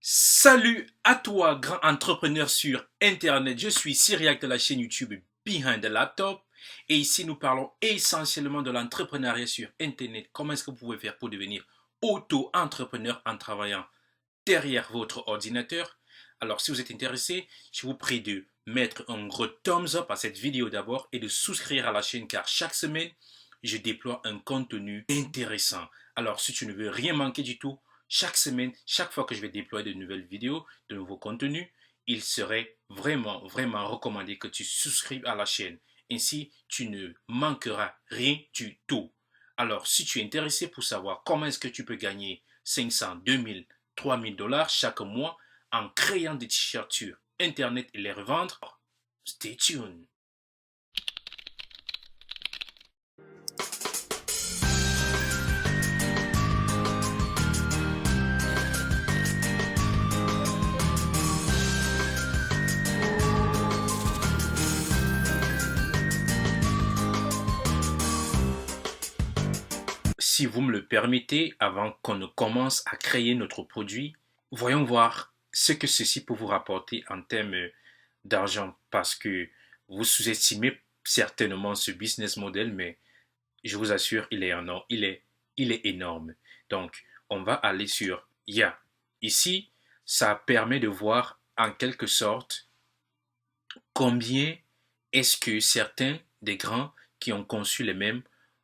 Salut à toi, grand entrepreneur sur Internet. Je suis Cyriac de la chaîne YouTube Behind the Laptop. Et ici, nous parlons essentiellement de l'entrepreneuriat sur Internet. Comment est-ce que vous pouvez faire pour devenir auto-entrepreneur en travaillant derrière votre ordinateur? Alors, si vous êtes intéressé, je vous prie de mettre un gros thumbs up à cette vidéo d'abord et de souscrire à la chaîne car chaque semaine, je déploie un contenu intéressant. Alors, si tu ne veux rien manquer du tout, chaque semaine, chaque fois que je vais déployer de nouvelles vidéos, de nouveaux contenus, il serait vraiment recommandé que tu souscrives à la chaîne. Ainsi, tu ne manqueras rien du tout. Alors, si tu es intéressé pour savoir comment est-ce que tu peux gagner 500, 2000, 3000 dollars chaque mois en créant des t-shirts sur Internet et les revendre, stay tuned. Si vous me le permettez, avant qu'on ne commence à créer notre produit, voyons voir ce que ceci peut vous rapporter en termes d'argent parce que vous sous-estimez certainement ce business model, mais je vous assure, il est énorme. Donc, on va aller sur IA. Ici, ça permet de voir en quelque sorte combien est-ce que certains des grands qui ont conçu les mêmes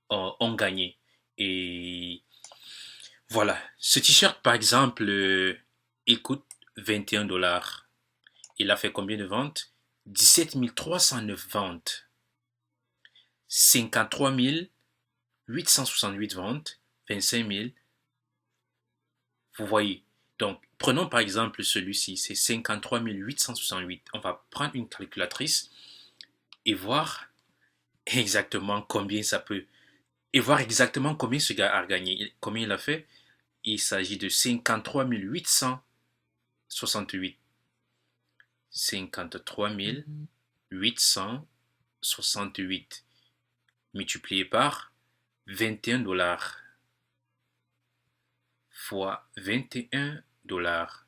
ont gagné. Et voilà, ce t-shirt par exemple, il coûte 21 dollars. Il a fait combien de ventes? 17 309 ventes, 53 868 ventes, 25 000. Vous voyez. Donc, prenons par exemple celui-ci, c'est 53 868. On va prendre une calculatrice et voir exactement combien ça peut. Et voir exactement combien ce gars a gagné. Combien il a fait? Il s'agit de 53 868. 53 868 multiplié par 21 dollars fois 21 dollars.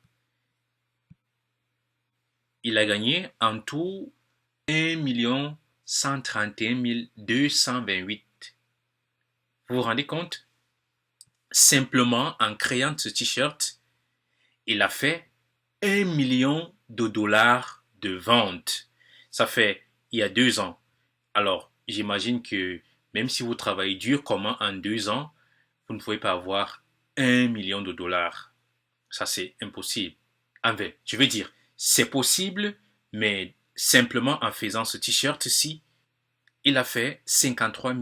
Il a gagné en tout 1 131 228. Vous vous rendez compte? Simplement en créant ce t-shirt, il a fait 1 million de dollars de ventes. Ça fait il y a 2 ans. Alors, j'imagine que même si vous travaillez dur, comment en 2 ans, vous ne pouvez pas avoir 1 million de dollars. Ça, c'est impossible. Enfin, je veux dire, c'est possible, mais simplement en faisant ce t-shirt-ci, il a fait 53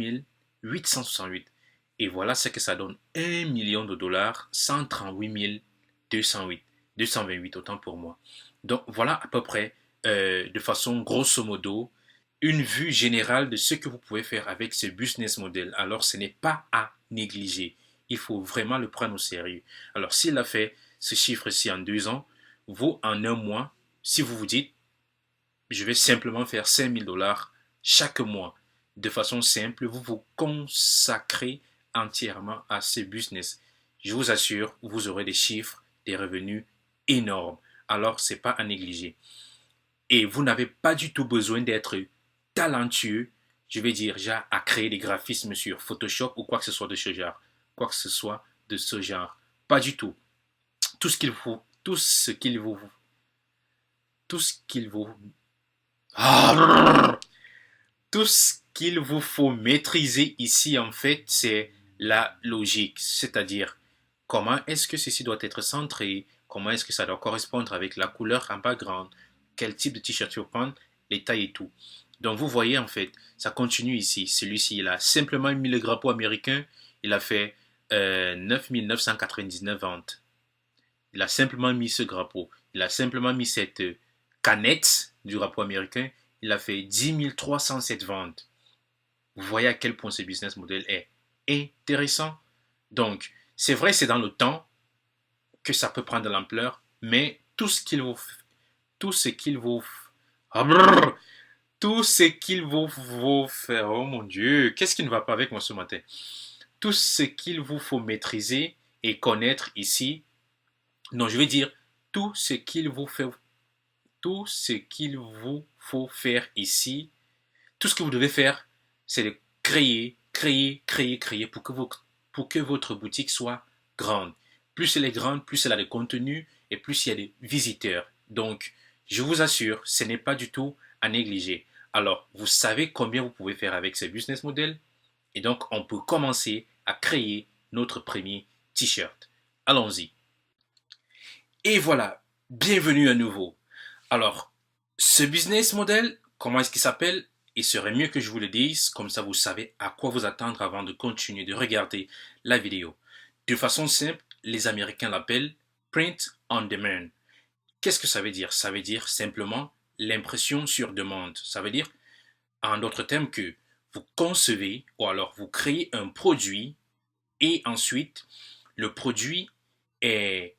868. Et voilà ce que ça donne. 1 million de dollars, 138 208. 228 autant pour moi. Donc voilà à peu près, de façon grosso modo, une vue générale de ce que vous pouvez faire avec ce business model. Alors ce n'est pas à négliger. Il faut vraiment le prendre au sérieux. Alors s'il a fait ce chiffre-ci en 2 ans, vous en un mois, si vous vous dites, je vais simplement faire 5000 dollars chaque mois, de façon simple, vous vous consacrez entièrement à ce business. Je vous assure, vous aurez des chiffres, des revenus énormes. Alors, ce n'est pas à négliger. Et vous n'avez pas du tout besoin d'être talentueux, je vais dire, déjà à créer des graphismes sur Photoshop ou quoi que ce soit de ce genre. Quoi que ce soit de ce genre. Pas du tout. Tout ce qu'il faut, tout ce qu'il vous, ah, tout ce qu'il vous faut maîtriser ici, en fait, c'est la logique. C'est-à-dire, comment est-ce que ceci doit être centré? Comment est-ce que ça doit correspondre avec la couleur en background? Quel type de t-shirt tu veux prendre? Les tailles et tout. Donc, vous voyez, en fait, ça continue ici. Celui-ci, il a simplement mis le drapeau américain. Il a fait 9 999 ventes. Il a simplement mis ce drapeau. Il a simplement mis cette canette du drapeau américain. Il a fait 10 307 ventes. Vous voyez à quel point ce business model est intéressant. Donc, c'est vrai, c'est dans le temps que ça peut prendre de l'ampleur, mais tout ce qu'il vous, tout ce qu'il vous faire, oh mon Dieu, qu'est-ce qui ne va pas avec moi ce matin? Tout ce qu'il vous faut maîtriser et connaître ici, non, je veux dire, tout ce qu'il vous fait, tout ce qu'il vous faut faire ici, tout ce que vous devez faire, c'est de créer pour que votre boutique soit grande. Plus elle est grande, plus elle a de contenu et plus il y a de visiteurs. Donc, je vous assure, ce n'est pas du tout à négliger. Alors, vous savez combien vous pouvez faire avec ce business model? Et donc, on peut commencer à créer notre premier t-shirt. Allons-y. Et voilà, bienvenue à nouveau. Alors, ce business model, comment est-ce qu'il s'appelle? Il serait mieux que je vous le dise, comme ça vous savez à quoi vous attendre avant de continuer de regarder la vidéo. De façon simple, les Américains l'appellent Print on Demand. Qu'est-ce que ça veut dire? Ça veut dire simplement l'impression sur demande. Ça veut dire, en d'autres termes, que vous concevez ou alors vous créez un produit et ensuite le produit est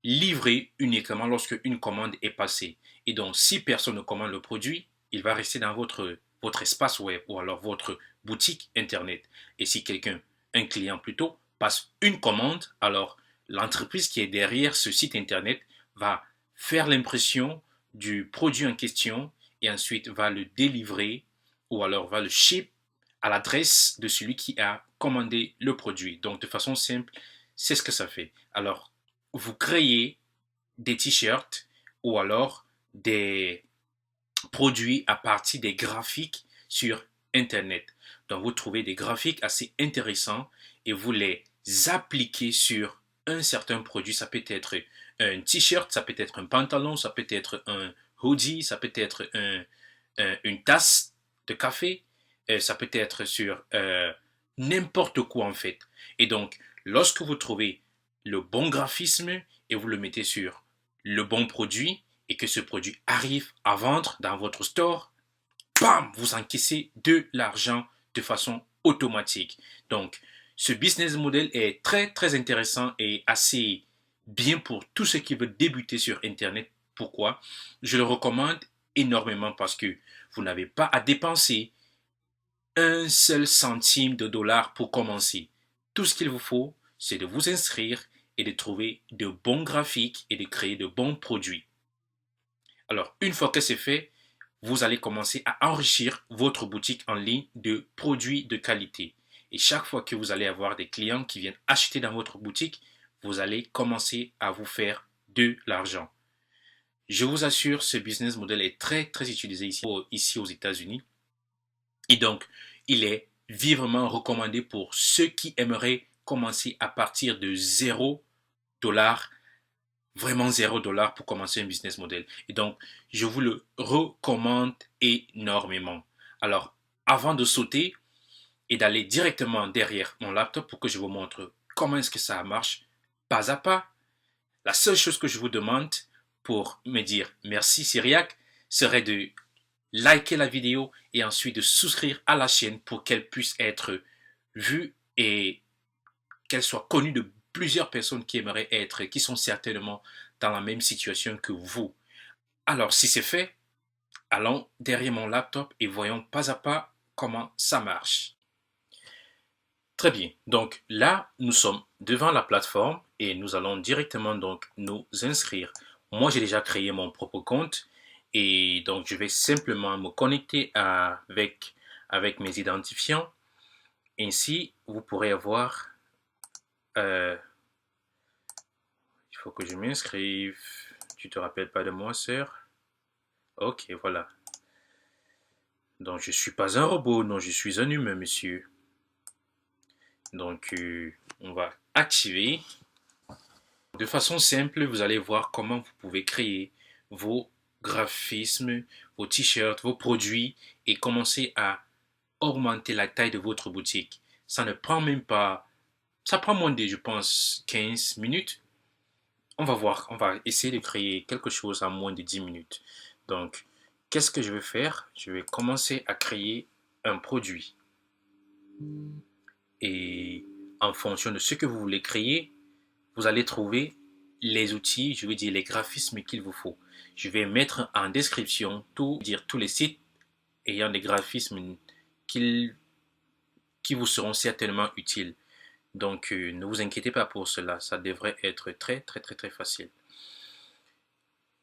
livré uniquement lorsque une commande est passée. Et donc, si personne ne commande le produit, il va rester dans votre espace web ou alors votre boutique internet. Et si quelqu'un, un client plutôt, passe une commande, alors l'entreprise qui est derrière ce site internet va faire l'impression du produit en question et ensuite va le délivrer ou alors va le ship à l'adresse de celui qui a commandé le produit. Donc, de façon simple, c'est ce que ça fait. Alors, vous créez des t-shirts ou alors des produits à partir des graphiques sur Internet. Donc, vous trouvez des graphiques assez intéressants et vous les appliquez sur un certain produit. Ça peut être un t-shirt, ça peut être un pantalon, ça peut être un hoodie, ça peut être une tasse de café, ça peut être sur n'importe quoi en fait. Et donc, lorsque vous trouvez le bon graphisme et vous le mettez sur le bon produit et que ce produit arrive à vendre dans votre store, bam, vous encaissez de l'argent de façon automatique. Donc, ce business model est très très intéressant et assez bien pour tous ceux qui veulent débuter sur Internet. Pourquoi? Je le recommande énormément parce que vous n'avez pas à dépenser un seul centime de dollar pour commencer. Tout ce qu'il vous faut, c'est de vous inscrire et de trouver de bons graphiques et de créer de bons produits. Alors, une fois que c'est fait, vous allez commencer à enrichir votre boutique en ligne de produits de qualité. Et chaque fois que vous allez avoir des clients qui viennent acheter dans votre boutique, vous allez commencer à vous faire de l'argent. Je vous assure, ce business model est très très utilisé ici aux États-Unis. Et donc, il est vivement recommandé pour ceux qui aimeraient commencer à partir de 0 $, vraiment 0 $ pour commencer un business model. Et donc, je vous le recommande énormément. Alors, avant de sauter et d'aller directement derrière mon laptop pour que je vous montre comment est-ce que ça marche, pas à pas, la seule chose que je vous demande pour me dire merci Cyriac serait de liker la vidéo et ensuite de souscrire à la chaîne pour qu'elle puisse être vue et qu'elle soit connue de plusieurs personnes qui aimeraient être, qui sont certainement dans la même situation que vous. Alors, si c'est fait, allons derrière mon laptop et voyons pas à pas comment ça marche. Très bien. Donc là, nous sommes devant la plateforme et nous allons directement donc nous inscrire. Moi, j'ai déjà créé mon propre compte et donc je vais simplement me connecter avec mes identifiants. Ainsi, vous pourrez avoir... il faut que je m'inscrive. Tu te rappelles pas de moi, sœur? Ok, voilà. Donc, je suis pas un robot, non, je suis un humain, monsieur. Donc, on va activer. De façon simple, vous allez voir comment vous pouvez créer vos graphismes, vos t-shirts, vos produits et commencer à augmenter la taille de votre boutique. Ça ne prend même pas, ça prend moins de, je pense, 15 minutes. On va voir, on va essayer de créer quelque chose en moins de 10 minutes. Donc, qu'est-ce que je vais faire? Je vais commencer à créer un produit. Et en fonction de ce que vous voulez créer, vous allez trouver les outils, je veux dire les graphismes qu'il vous faut. Je vais mettre en description tous les sites ayant des graphismes qui vous seront certainement utiles. Donc, ne vous inquiétez pas pour cela, ça devrait être très très très très facile.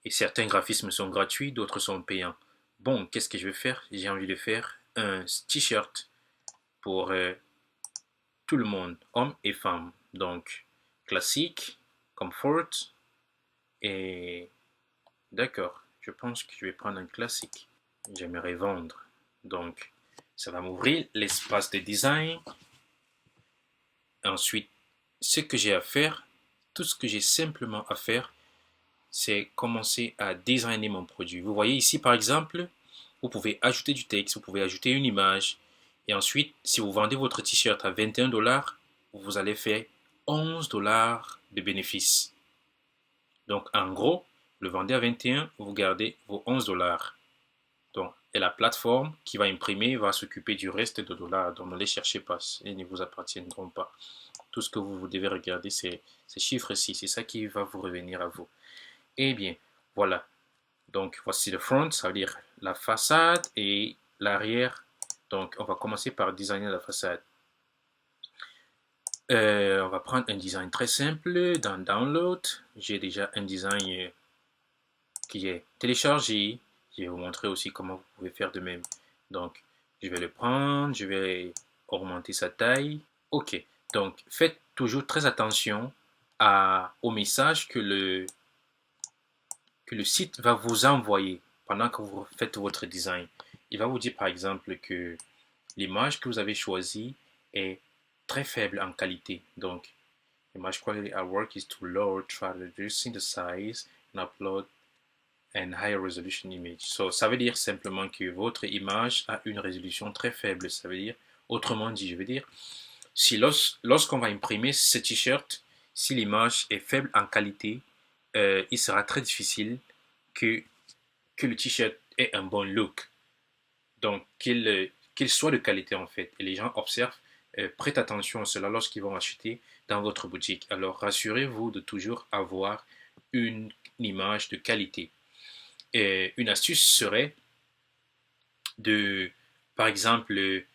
Et certains graphismes sont gratuits, d'autres sont payants. Bon, qu'est-ce que je vais faire? J'ai envie de faire un t-shirt pour tout le monde, hommes et femmes. Donc, classique, comfort, et d'accord, je pense que je vais prendre un classique. J'aimerais vendre. Donc, ça va m'ouvrir l'espace de design. Ensuite, ce que j'ai à faire, tout ce que j'ai simplement à faire, c'est commencer à designer mon produit. Vous voyez ici, par exemple, vous pouvez ajouter du texte, vous pouvez ajouter une image. Et ensuite, si vous vendez votre t-shirt à 21 $, vous allez faire 11 $ de bénéfices. Donc, en gros, le vendez à 21, vous gardez vos 11 $. Donc, et la plateforme qui va imprimer va s'occuper du reste de dollars. Donc, ne les cherchez pas, ils ne vous appartiendront pas. Tout ce que vous devez regarder, c'est ces chiffres-ci. C'est ça qui va vous revenir à vous. Eh bien, voilà. Donc, voici le front, ça veut dire la façade, et l'arrière. Donc, on va commencer par designer la façade. On va prendre un design très simple dans Download. J'ai déjà un design qui est téléchargé. Je vais vous montrer aussi comment vous pouvez faire de même. Donc, je vais le prendre, je vais augmenter sa taille. OK. Donc, faites toujours très attention au message que le site va vous envoyer pendant que vous faites votre design. Il va vous dire par exemple que l'image que vous avez choisie est très faible en qualité. Donc, image quality at work is too low. Try reducing the size and upload an higher resolution image. So, ça veut dire simplement que votre image a une résolution très faible. Ça veut dire, autrement dit, je veux dire, si lorsqu'on va imprimer ce t-shirt, si l'image est faible en qualité, il sera très difficile que le t-shirt ait un bon look. Donc, qu'il soit de qualité en fait. Et les gens observent, prêtent attention à cela lorsqu'ils vont acheter dans votre boutique. Alors, rassurez-vous de toujours avoir une image de qualité. Et une astuce serait de, par exemple,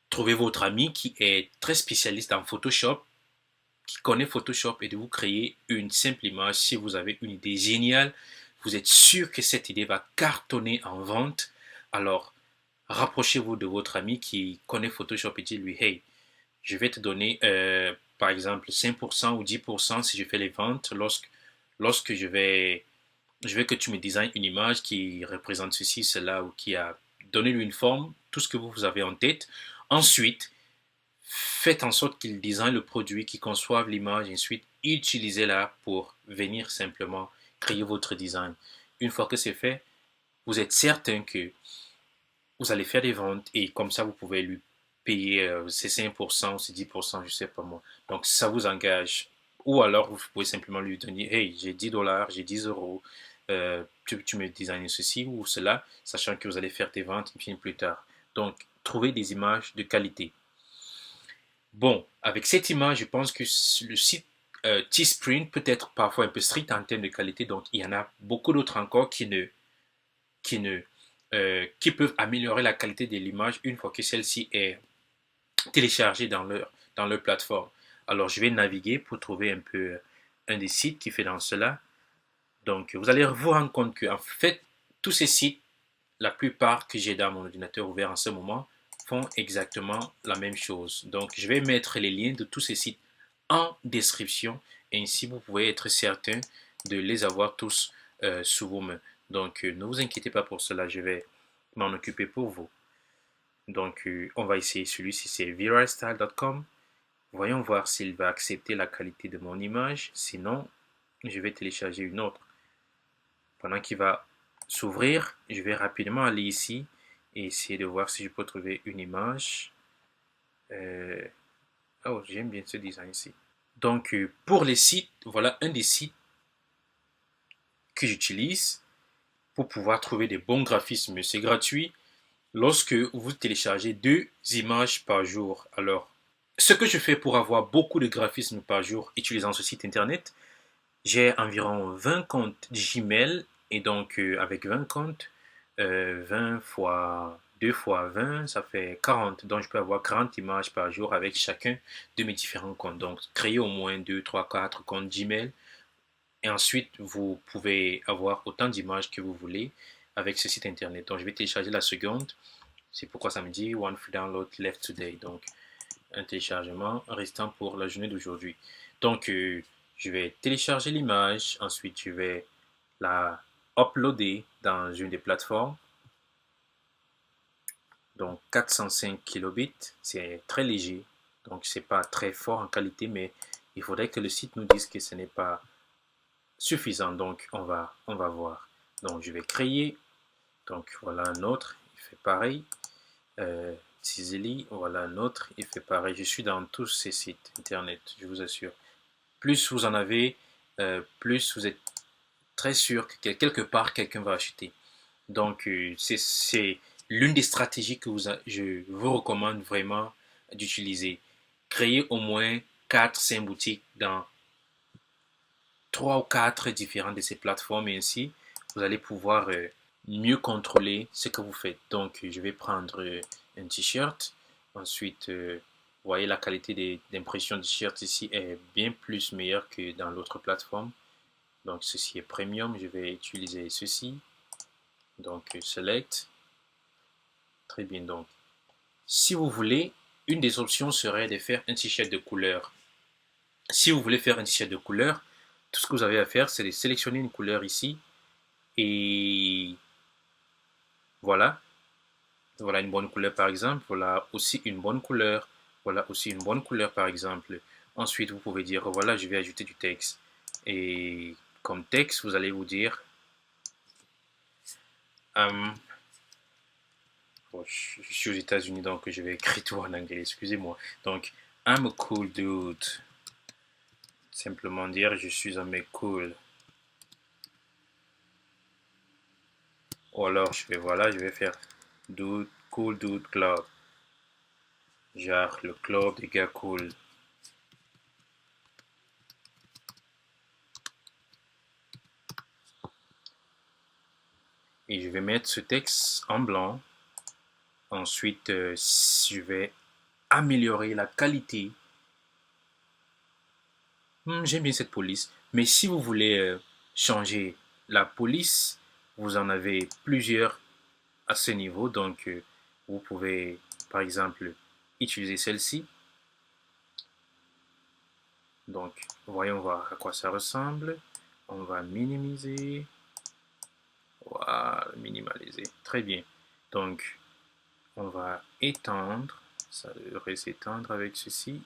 trouver votre ami qui est très spécialiste en Photoshop, qui connaît Photoshop, et de vous créer une simple image. Si vous avez une idée géniale, vous êtes sûr que cette idée va cartonner en vente, alors rapprochez-vous de votre ami qui connaît Photoshop et dites-lui, hey, je vais te donner par exemple 5% ou 10% si je fais les ventes lorsque je veux que tu me designes une image qui représente ceci, cela, ou qui a donné lui une forme, tout ce que vous avez en tête. Ensuite, faites en sorte qu'il design le produit, qu'il conçoive l'image, et ensuite utilisez-la pour venir simplement créer votre design. Une fois que c'est fait, vous êtes certain que vous allez faire des ventes, et comme ça, vous pouvez lui payer ces 5%, ces 10%, je ne sais pas moi. Donc, ça vous engage. Ou alors, vous pouvez simplement lui donner, hey, j'ai 10 $, j'ai 10 €, tu me designes ceci ou cela, sachant que vous allez faire des ventes bien plus tard. Donc, trouvez des images de qualité. Bon, avec cette image, je pense que le site Teespring peut être parfois un peu strict en termes de qualité, donc il y en a beaucoup d'autres encore qui peuvent améliorer la qualité de l'image une fois que celle-ci est téléchargée dans leur plateforme. Alors, je vais naviguer pour trouver un peu un des sites qui fait dans cela. Donc, vous allez vous rendre compte que, en fait, tous ces sites, la plupart que j'ai dans mon ordinateur ouvert en ce moment, font exactement la même chose. Donc, je vais mettre les liens de tous ces sites en description, et ainsi vous pouvez être certain de les avoir tous sous vos mains. Donc, ne vous inquiétez pas pour cela, je vais m'en occuper pour vous. Donc, on va essayer celui-ci, c'est viralstyle.com. Voyons voir s'il va accepter la qualité de mon image. Sinon, je vais télécharger une autre. Pendant qu'il va s'ouvrir, je vais rapidement aller ici et essayer de voir si je peux trouver une image. Oh, j'aime bien ce design ici. Donc, pour les sites, voilà un des sites que j'utilise pour pouvoir trouver des bons graphismes. C'est gratuit lorsque vous téléchargez 2 images par jour. Alors, ce que je fais pour avoir beaucoup de graphismes par jour utilisant ce site internet, j'ai environ 20 comptes Gmail, et donc avec 20 comptes, 20 fois 2 fois 20, ça fait 40. Donc je peux avoir 40 images par jour avec chacun de mes différents comptes. Donc créer au moins 2, 3, 4 comptes Gmail Et ensuite, vous pouvez avoir autant d'images que vous voulez avec ce site internet. Donc, je vais télécharger la seconde. C'est pourquoi ça me dit One free download left today. Donc, un téléchargement restant pour la journée d'aujourd'hui. Donc, je vais télécharger l'image. Ensuite, je vais la uploader dans une des plateformes. Donc, 405 kilobits, c'est très léger. Donc, c'est pas très fort en qualité, mais il faudrait que le site nous dise que ce n'est pas suffisant. Donc, on va voir. Donc, je vais créer. Donc, voilà un autre. Il fait pareil. Tizeli, voilà un autre. Il fait pareil. Je suis dans tous ces sites internet, je vous assure. Plus vous en avez, plus vous êtes très sûr que quelque part, quelqu'un va acheter. Donc, c'est l'une des stratégies que je vous recommande vraiment d'utiliser. Créer au moins 4-5 boutiques dans 3 ou 4 différentes de ces plateformes et ainsi, vous allez pouvoir mieux contrôler ce que vous faites. Donc, je vais prendre un t-shirt. Ensuite, vous voyez la qualité d'impression du t-shirt ici est bien plus meilleure que dans l'autre plateforme. Donc, ceci est premium. Je vais utiliser ceci. Donc, select. Très bien. Donc, si vous voulez, une des options serait de faire un t-shirt de couleur. Si vous voulez faire un t-shirt de couleur, tout ce que vous avez à faire, c'est de sélectionner une couleur ici. Et voilà. Voilà une bonne couleur par exemple. Voilà aussi une bonne couleur. Voilà aussi une bonne couleur par exemple. Ensuite, vous pouvez dire, voilà, je vais ajouter du texte. Et comme texte, vous allez vous dire, je suis aux États-Unis, donc je vais écrire tout en anglais, excusez-moi. Donc, I'm a cool dude. Simplement dire, je suis un mec cool. Ou alors, je vais faire dude, cool dude club. Genre, le club des gars cool. Et je vais mettre ce texte en blanc. Ensuite, je vais améliorer la qualité. J'aime bien cette police. Mais si vous voulez changer la police, vous en avez plusieurs à ce niveau. Donc, vous pouvez, par exemple, utiliser celle-ci. Donc, voyons voir à quoi ça ressemble. On va minimiser. Voilà, minimaliser. Très bien. Donc, on va étendre. Ça devrait s'étendre avec ceci.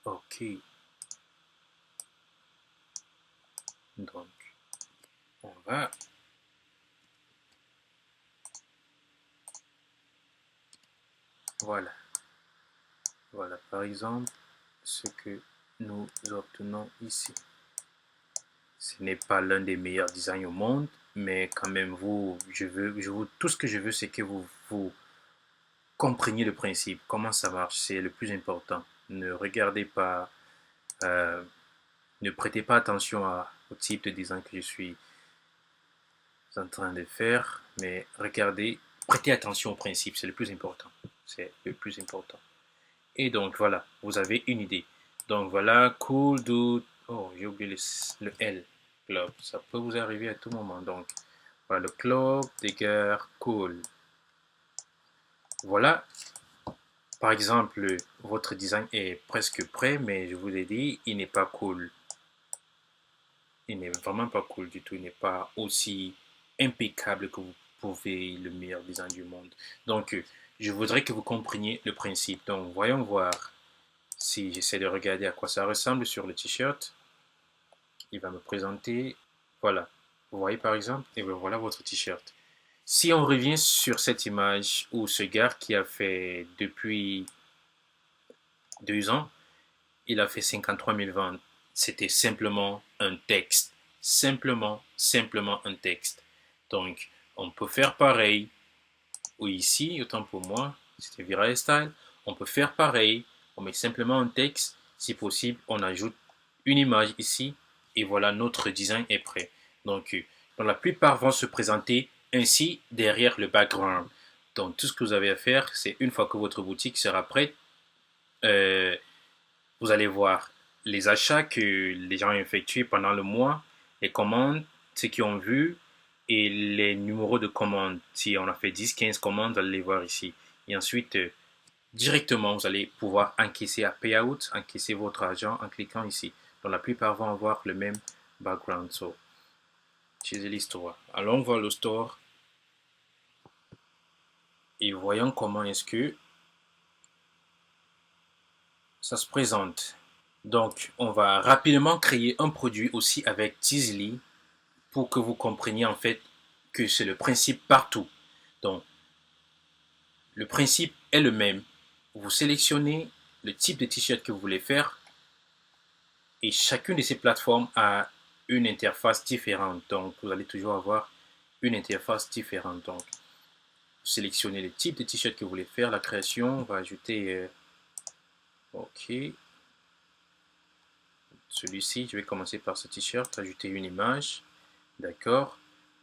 OK. Donc, on va voilà. Voilà, par exemple, ce que nous obtenons ici. Ce n'est pas l'un des meilleurs designs au monde, mais quand même, tout ce que je veux, c'est que vous compreniez le principe, comment ça marche, c'est le plus important. Ne regardez pas, euh, ne prêtez pas attention au type de design que je suis en train de faire, mais regardez, prêtez attention au principe, c'est le plus important. C'est le plus important. Et donc voilà, vous avez une idée. Donc voilà, cool dude. Oh, j'ai oublié le L, club. Ça peut vous arriver à tout moment. Donc voilà, le club des gars cool. Voilà. Par exemple, votre design est presque prêt, mais je vous ai dit, il n'est pas cool. Il n'est vraiment pas cool du tout. Il n'est pas aussi impeccable que vous pouvez le meilleur design du monde. Donc, je voudrais que vous compreniez le principe. Donc, voyons voir. Si j'essaie de regarder à quoi ça ressemble sur le t-shirt, il va me présenter. Voilà. Vous voyez par exemple, et voilà votre t-shirt. Si on revient sur cette image où ce gars qui a fait depuis 2 ans, il a fait 53 000 ventes. C'était simplement un texte. Simplement un texte. Donc, on peut faire pareil. Ou ici, autant pour moi, c'était Viral Style. On peut faire pareil. On met simplement un texte. Si possible, on ajoute une image ici. Et voilà, notre design est prêt. Donc, la plupart vont se présenter ainsi derrière le background. Donc tout ce que vous avez à faire, c'est une fois que votre boutique sera prête, euh, vous allez voir les achats que les gens ont effectués pendant le mois, les commandes, ceux qui ont vu et les numéros de commandes. Si on a fait 10, 15 commandes, vous allez les voir ici. Et ensuite, directement, vous allez pouvoir encaisser à payout, encaisser votre argent en cliquant ici. Donc la plupart vont avoir le même background. So, utilisez l'histoire. Allons voir le store et voyons comment est-ce que ça se présente. Donc, on va rapidement créer un produit aussi avec Teasly pour que vous compreniez en fait que c'est le principe partout. Donc, le principe est le même. Vous sélectionnez le type de t-shirt que vous voulez faire et chacune de ces plateformes a une interface différente. Donc, vous allez toujours avoir une interface différente. Donc, vous sélectionnez le type de t-shirt que vous voulez faire, la création, on va ajouter OK. Celui-ci, je vais commencer par ce t-shirt, ajouter une image. D'accord.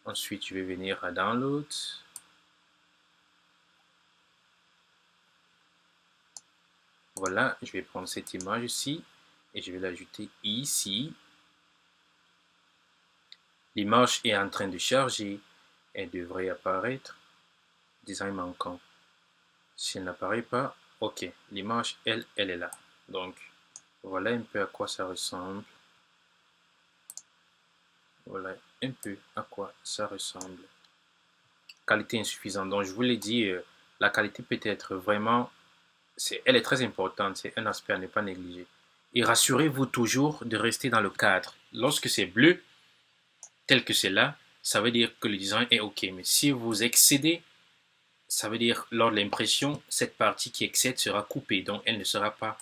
Ensuite, je vais venir à Download. Voilà, je vais prendre cette image ici et je vais l'ajouter ici. L'image est en train de charger. Elle devrait apparaître. Design manquant. Si elle n'apparaît pas, ok. L'image, elle est là. Donc, voilà un peu à quoi ça ressemble. Voilà un peu à quoi ça ressemble. Qualité insuffisante. Donc, je vous l'ai dit, la qualité peut être vraiment... elle est très importante. C'est un aspect à ne pas négliger. Et rassurez-vous toujours de rester dans le cadre. Lorsque c'est bleu, tel que c'est là, ça veut dire que le design est OK. Mais si vous excédez, ça veut dire lors de l'impression, cette partie qui excède sera coupée. Donc, elle ne sera pas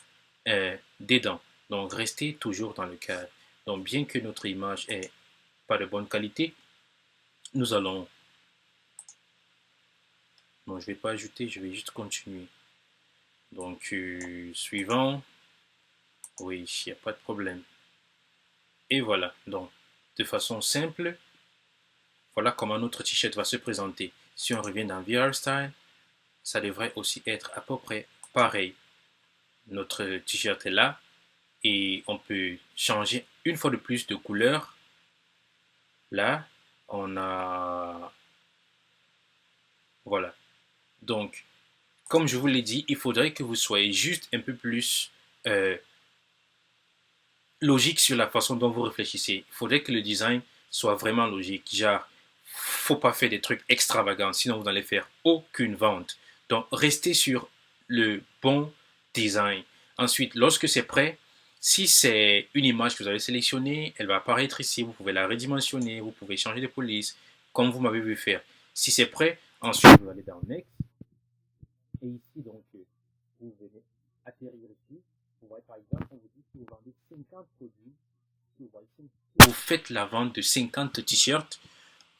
dedans. Donc, restez toujours dans le cadre. Donc, bien que notre image ait pas de bonne qualité, nous allons... Non, je ne vais pas ajouter, je vais juste continuer. Donc, suivant. Oui, il n'y a pas de problème. Et voilà. Donc, de façon simple, voilà comment notre t-shirt va se présenter. Si on revient dans VR Style, ça devrait aussi être à peu près pareil. Notre t-shirt est là et on peut changer une fois de plus de couleur. Là, on a... Voilà. Donc, comme je vous l'ai dit, il faudrait que vous soyez juste un peu plus logique sur la façon dont vous réfléchissez. Il faudrait que le design soit vraiment logique. Genre, faut pas faire des trucs extravagants, sinon vous n'allez faire aucune vente. Donc, restez sur le bon design. Ensuite, lorsque c'est prêt, si c'est une image que vous avez sélectionnée, elle va apparaître ici. Vous pouvez la redimensionner, vous pouvez changer de police, comme vous m'avez vu faire. Si c'est prêt, ensuite, vous allez dans Next. Et ici, donc, vous venez atterrir ici. Vous voyez, par exemple, on vous dit que vous vendez 50 produits. Si vous faites la vente de 50 t-shirts,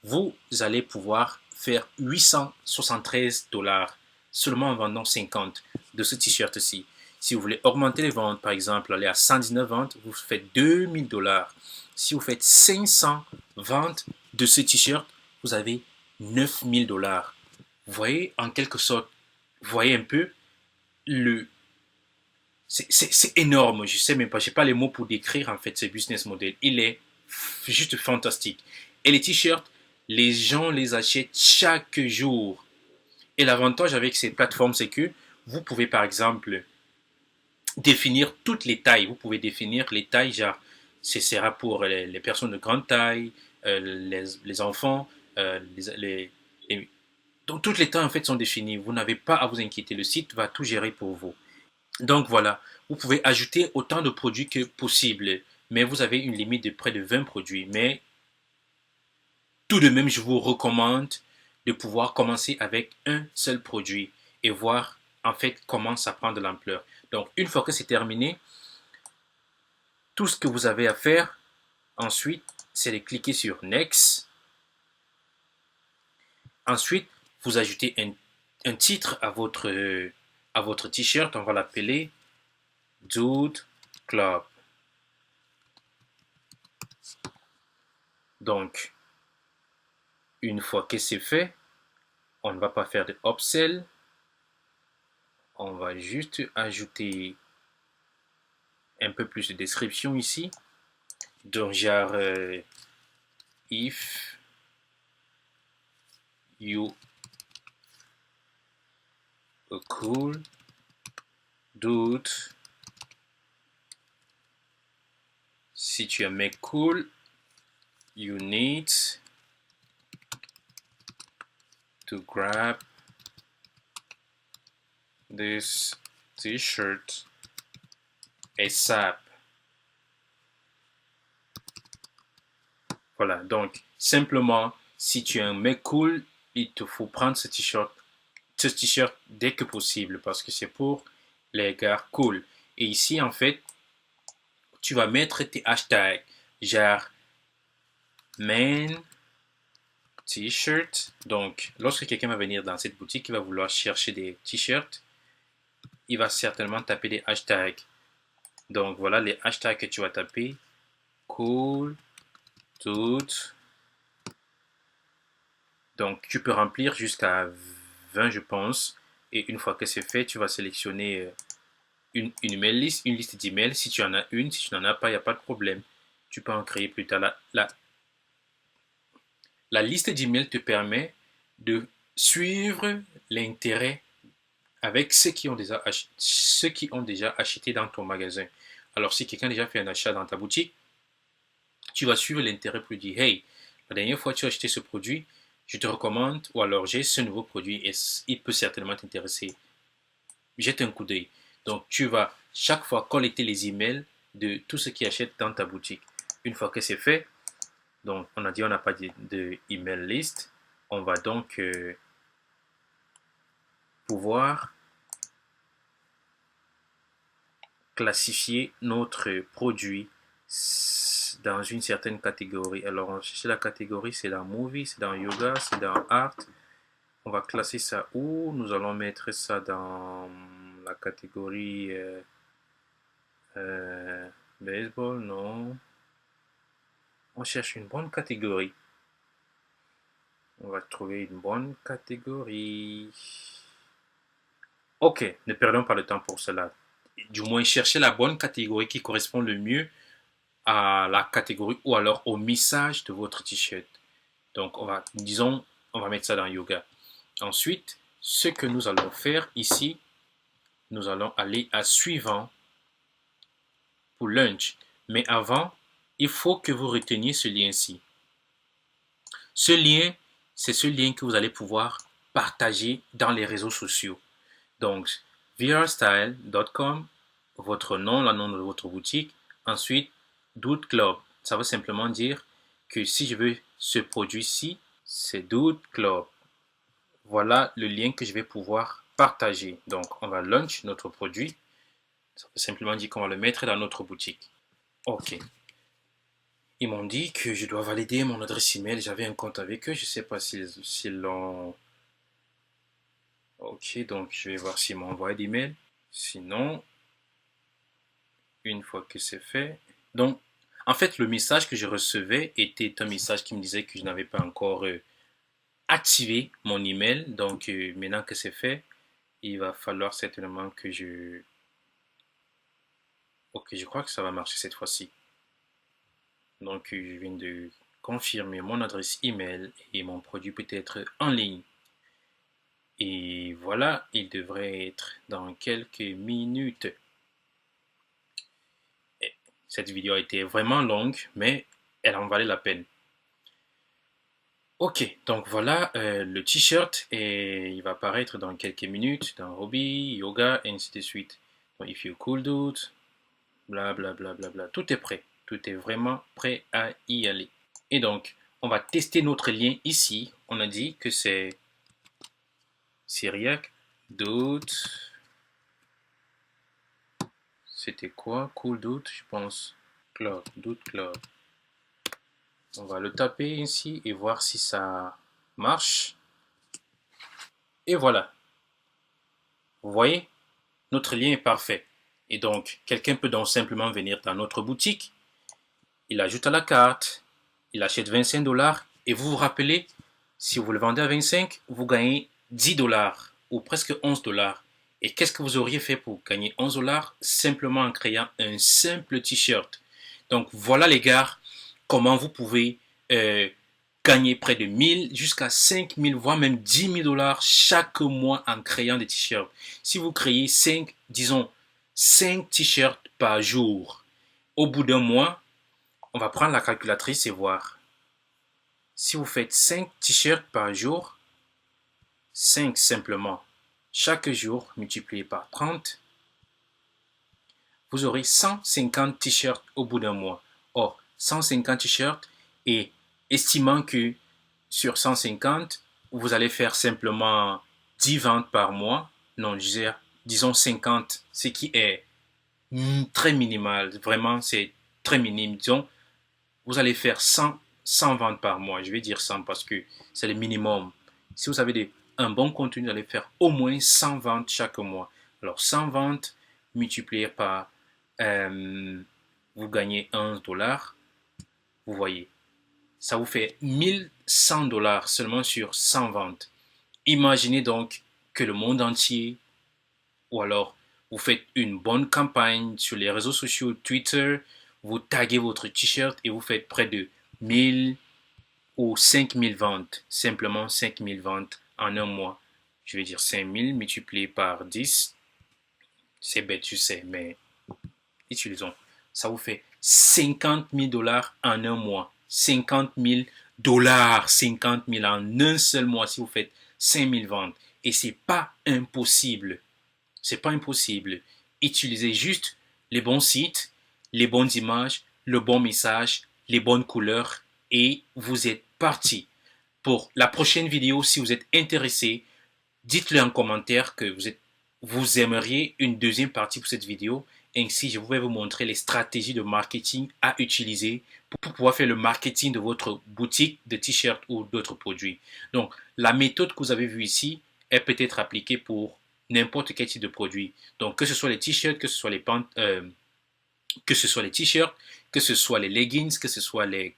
vous allez pouvoir faire 873 dollars seulement en vendant 50 de ce t-shirt-ci. Si vous voulez augmenter les ventes, par exemple, aller à 119 ventes, vous faites 2000 dollars. Si vous faites 500 ventes de ce t-shirt, vous avez 9000 dollars. Vous voyez, en quelque sorte, vous voyez un peu, le, c'est énorme. Je sais même pas, j'ai pas les mots pour décrire en fait ce business model. Il est juste fantastique. Et les t-shirts, les gens les achètent chaque jour. Et l'avantage avec ces plateformes, c'est que vous pouvez par exemple définir toutes les tailles. Vous pouvez définir les tailles, genre, ce sera pour les personnes de grande taille, les enfants, les... Donc toutes les tailles en fait sont définies. Vous n'avez pas à vous inquiéter. Le site va tout gérer pour vous. Donc voilà, vous pouvez ajouter autant de produits que possible, mais vous avez une limite de près de 20 produits. Mais tout de même, je vous recommande de pouvoir commencer avec un seul produit et voir en fait comment ça prend de l'ampleur. Donc une fois que c'est terminé, tout ce que vous avez à faire ensuite, c'est de cliquer sur Next. Ensuite, vous ajoutez un titre à votre t-shirt. On va l'appeler Dude Club. Donc, Une fois que c'est fait, on ne va pas faire de upsell. On va juste ajouter un peu plus de description ici. Donc, genre, if you a cool dude, si tu es un mec cool, you need to grab this t-shirt ASAP. Voilà, donc simplement, si tu es un mec cool, il te faut prendre ce t-shirt dès que possible parce que c'est pour les gars cool. Et ici, en fait, tu vas mettre tes hashtags, genre man t-shirt. Donc, lorsque quelqu'un va venir dans cette boutique, il va vouloir chercher des t-shirts, il va certainement taper des hashtags. Donc, voilà les hashtags que tu vas taper. Cool, dude. Donc, tu peux remplir jusqu'à 20, je pense. Et une fois que c'est fait, tu vas sélectionner une email list, une liste d'emails. Si tu en as une, si tu n'en as pas, il n'y a pas de problème. Tu peux en créer plus tard. La liste d'emails te permet de suivre l'intérêt avec ceux qui ont déjà acheté dans ton magasin. Alors, si quelqu'un a déjà fait un achat dans ta boutique, tu vas suivre l'intérêt pour lui dire, hey, la dernière fois tu as acheté ce produit, je te recommande, ou alors j'ai ce nouveau produit et il peut certainement t'intéresser. Jette un coup d'œil. Donc, tu vas chaque fois collecter les emails de tous ceux qui achètent dans ta boutique. Une fois que c'est fait, donc on a dit on n'a pas de email list, on va donc pouvoir classifier notre produit dans une certaine catégorie. Alors, on cherche la catégorie, c'est dans movie, c'est dans yoga, c'est dans art. On va classer ça où? Nous allons mettre ça dans la catégorie baseball, non. On cherche une bonne catégorie. On va trouver une bonne catégorie. Ok, ne perdons pas le temps pour cela. Du moins, cherchez la bonne catégorie qui correspond le mieux à la catégorie ou alors au message de votre t-shirt. Donc, disons, on va mettre ça dans yoga. Ensuite, ce que nous allons faire ici, nous allons aller à suivant pour lunch. Mais avant, il faut que vous reteniez ce lien-ci. Ce lien, c'est ce lien que vous allez pouvoir partager dans les réseaux sociaux. Donc, vrstyle.com, votre nom, le nom de votre boutique. Ensuite, Dude Club. Ça veut simplement dire que si je veux ce produit-ci, c'est Dude Club. Voilà le lien que je vais pouvoir partager. Donc, on va launch notre produit. Ça veut simplement dire qu'on va le mettre dans notre boutique. OK. Ils m'ont dit que je dois valider mon adresse email. J'avais un compte avec eux. Je ne sais pas s'ils l'ont. Ok, donc je vais voir s'ils m'ont envoyé des mails. Sinon, une fois que c'est fait. Donc, en fait, le message que je recevais était un message qui me disait que je n'avais pas encore activé mon email. Donc, maintenant que c'est fait, il va falloir certainement que je. Ok, je crois que ça va marcher cette fois-ci. Donc, je viens de confirmer mon adresse email et mon produit peut être en ligne. Et voilà, il devrait être dans quelques minutes. Cette vidéo a été vraiment longue, mais elle en valait la peine. Ok, donc voilà le t-shirt et il va apparaître dans quelques minutes dans hobby, yoga et ainsi de suite. Donc, if you cool dude, bla bla bla bla bla. Tout est prêt. Tout est vraiment prêt à y aller. Et donc, on va tester notre lien ici. On a dit que c'est Syriac dude. C'était quoi? Cool dude, je pense. Club, dude club. On va le taper ici et voir si ça marche. Et voilà. Vous voyez, notre lien est parfait. Et donc, quelqu'un peut donc simplement venir dans notre boutique. Il ajoute à la carte. Il achète 25 $. Et vous vous rappelez, Si vous le vendez à 25, vous gagnez 10 dollars ou presque 11 dollars. Et qu'est-ce que vous auriez fait pour gagner 11 dollars? Simplement en créant un simple t-shirt. Donc voilà les gars, comment vous pouvez gagner près de 1000 jusqu'à 5000, voire même 10 000 dollars chaque mois en créant des t-shirts. Si vous créez 5, disons 5 t-shirts par jour, au bout d'un mois, on va prendre la calculatrice et voir. Si vous faites 5 t-shirts par jour, 5 simplement, chaque jour multiplié par 30, vous aurez 150 t-shirts au bout d'un mois. Or, 150 t-shirts, et estimant que sur 150, vous allez faire simplement 10 ventes par mois, non, disons 50, ce qui est très minimal, vraiment c'est très minime, disons, vous allez faire 100 ventes par mois. Je vais dire 100 parce que c'est le minimum. Si vous avez un bon contenu, vous allez faire au moins 100 ventes chaque mois. Alors 100 ventes multipliées par, vous gagnez 1 dollar. Vous voyez, ça vous fait 1100 dollars seulement sur 100 ventes. Imaginez donc que le monde entier, ou alors vous faites une bonne campagne sur les réseaux sociaux, Twitter, vous taguez votre t-shirt et vous faites près de 1000 ou 5000 ventes, simplement 5000 ventes en un mois. Je vais dire 5000 multiplié par 10. C'est bête, je sais, mais utilisons. Ça vous fait 50 000 dollars en un mois. 50 000 dollars, 50 000 en un seul mois si vous faites 5000 ventes. Et c'est pas impossible. C'est pas impossible. Utilisez juste les bons sites, les bonnes images, le bon message, les bonnes couleurs et vous êtes parti. Pour la prochaine vidéo, si vous êtes intéressé, dites-le en commentaire que vous aimeriez une deuxième partie pour cette vidéo. Ainsi, je vais vous montrer les stratégies de marketing à utiliser pour pouvoir faire le marketing de votre boutique de t-shirts ou d'autres produits. Donc, la méthode que vous avez vue ici, elle peut être appliquée pour n'importe quel type de produit. Donc, que ce soit les t-shirts, que ce soit les t-shirts, que ce soit les leggings, que ce soit les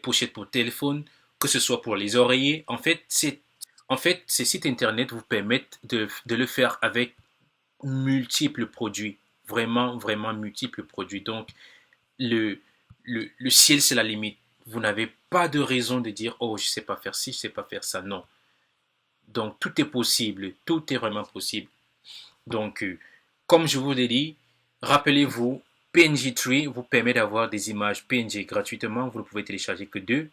pochettes pour téléphone, que ce soit pour les oreillers. En fait, ces sites internet vous permettent de le faire avec multiples produits. Vraiment, vraiment multiples produits. Donc, le ciel, c'est la limite. Vous n'avez pas de raison de dire, oh, je ne sais pas faire ci, je ne sais pas faire ça. Non. Donc, tout est possible. Tout est vraiment possible. Donc, comme je vous l'ai dit, rappelez-vous, PNG Tree vous permet d'avoir des images PNG gratuitement. Vous ne pouvez télécharger que 2.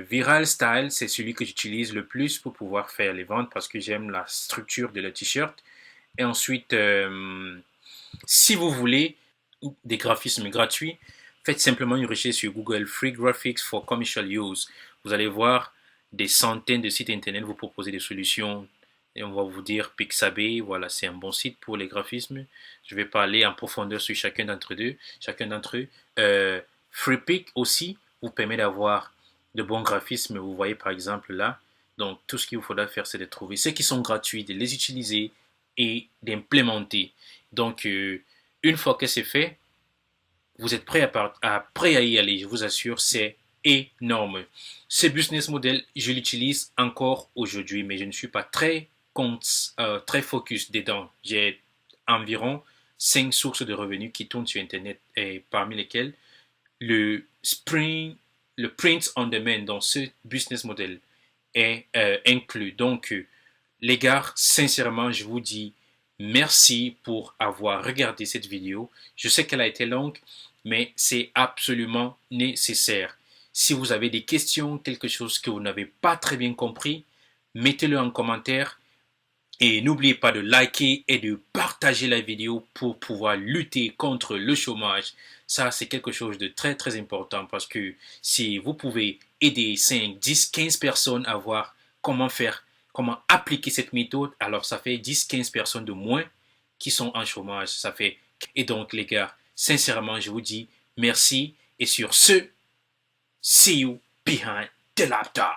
Viral Style, c'est celui que j'utilise le plus pour pouvoir faire les ventes parce que j'aime la structure de le t-shirt. Et ensuite, si vous voulez des graphismes gratuits, faites simplement une recherche sur Google Free Graphics for Commercial Use. Vous allez voir des centaines de sites internet vous proposer des solutions. Et on va vous dire Pixabay, voilà, c'est un bon site pour les graphismes. Je vais parler en profondeur sur chacun d'entre eux. FreePic aussi vous permet d'avoir de bons graphismes. Vous voyez par exemple là. Donc tout ce qu'il vous faudra faire, c'est de trouver ceux qui sont gratuits, de les utiliser et d'implémenter. Donc une fois que c'est fait, vous êtes prêt à y aller. Je vous assure, c'est énorme. Ce business model, je l'utilise encore aujourd'hui, mais je ne suis pas très focus dedans. J'ai environ 5 sources de revenus qui tournent sur Internet et parmi lesquelles le print on demand dans ce business model est inclus. Donc, les gars, sincèrement, je vous dis merci pour avoir regardé cette vidéo. Je sais qu'elle a été longue, mais c'est absolument nécessaire. Si vous avez des questions, quelque chose que vous n'avez pas très bien compris, mettez-le en commentaire. Et n'oubliez pas de liker et de partager la vidéo pour pouvoir lutter contre le chômage. Ça, c'est quelque chose de très, très important parce que si vous pouvez aider 5, 10, 15 personnes à voir comment appliquer cette méthode, alors ça fait 10, 15 personnes de moins qui sont en chômage. Et donc, les gars, sincèrement, je vous dis merci. Et sur ce, see you behind the laptop.